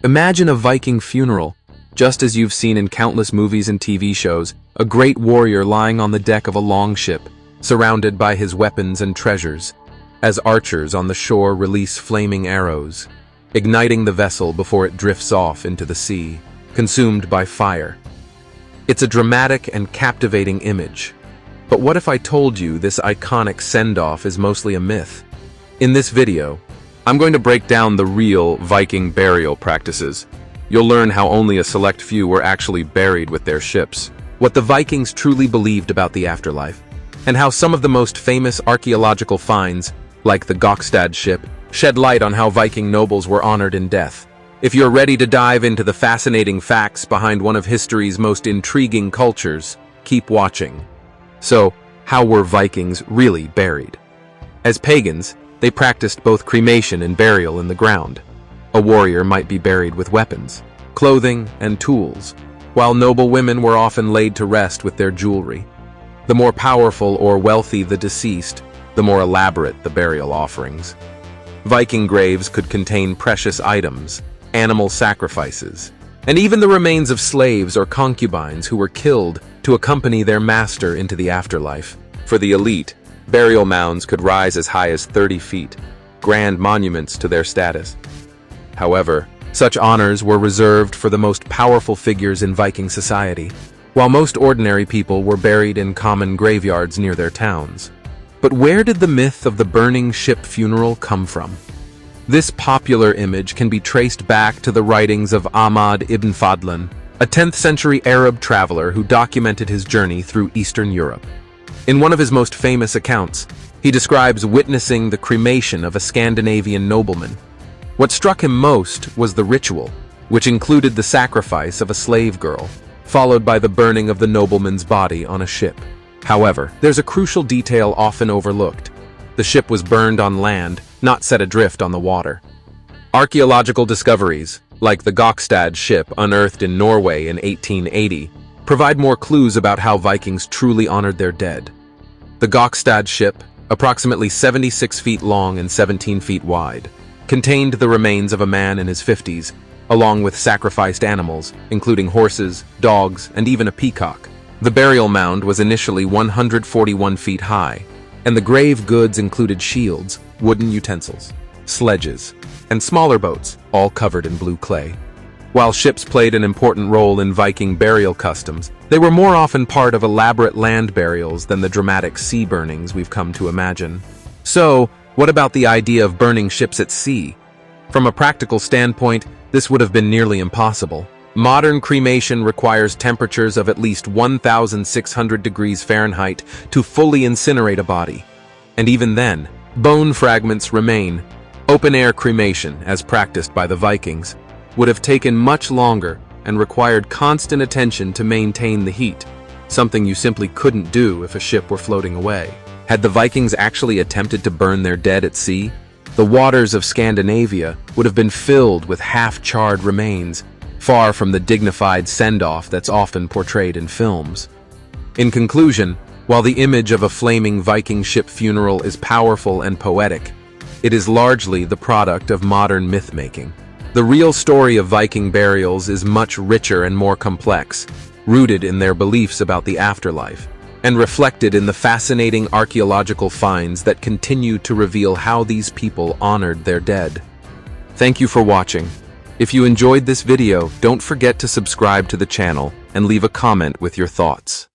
Imagine a Viking funeral, just as you've seen in countless movies and TV shows, a great warrior lying on the deck of a longship, surrounded by his weapons and treasures, as archers on the shore release flaming arrows, igniting the vessel before it drifts off into the sea, consumed by fire. It's a dramatic and captivating image. But what if I told you this iconic send-off is mostly a myth? In this video, I'm going to break down the real Viking burial practices. You'll learn how only a select few were actually buried with their ships, what the Vikings truly believed about the afterlife, and how some of the most famous archaeological finds, like the Gokstad ship, shed light on how Viking nobles were honored in death. If you're ready to dive into the fascinating facts behind one of history's most intriguing cultures, keep watching. So, how were Vikings really buried? As pagans, they practiced both cremation and burial in the ground. A warrior might be buried with weapons, clothing, and tools, while noble women were often laid to rest with their jewelry. The more powerful or wealthy the deceased, the more elaborate the burial offerings. Viking graves could contain precious items, animal sacrifices, and even the remains of slaves or concubines who were killed to accompany their master into the afterlife. For the elite, burial mounds could rise as high as 30 feet, grand monuments to their status. However, such honors were reserved for the most powerful figures in Viking society, while most ordinary people were buried in common graveyards near their towns. But where did the myth of the burning ship funeral come from? This popular image can be traced back to the writings of Ahmad ibn Fadlan, a 10th century Arab traveler who documented his journey through Eastern Europe. In one of his most famous accounts, he describes witnessing the cremation of a Scandinavian nobleman. What struck him most was the ritual, which included the sacrifice of a slave girl, followed by the burning of the nobleman's body on a ship. However, there's a crucial detail often overlooked. The ship was burned on land, not set adrift on the water. Archaeological discoveries, like the Gokstad ship unearthed in Norway in 1880, provide more clues about how Vikings truly honored their dead. The Gokstad ship, approximately 76 feet long and 17 feet wide, contained the remains of a man in his 50s, along with sacrificed animals, including horses, dogs, and even a peacock. The burial mound was initially 141 feet high, and the grave goods included shields, wooden utensils, sledges, and smaller boats, all covered in blue clay. While ships played an important role in Viking burial customs, they were more often part of elaborate land burials than the dramatic sea burnings we've come to imagine. So, what about the idea of burning ships at sea? From a practical standpoint, this would have been nearly impossible. Modern cremation requires temperatures of at least 1,600 degrees Fahrenheit to fully incinerate a body. And even then, bone fragments remain. Open-air cremation, as practiced by the Vikings, would have taken much longer and required constant attention to maintain the heat, something you simply couldn't do if a ship were floating away. Had the Vikings actually attempted to burn their dead at sea, the waters of Scandinavia would have been filled with half-charred remains, far from the dignified send-off that's often portrayed in films. In conclusion, while the image of a flaming Viking ship funeral is powerful and poetic, it is largely the product of modern myth-making. The real story of Viking burials is much richer and more complex, rooted in their beliefs about the afterlife, and reflected in the fascinating archaeological finds that continue to reveal how these people honored their dead. Thank you for watching. If you enjoyed this video, don't forget to subscribe to the channel and leave a comment with your thoughts.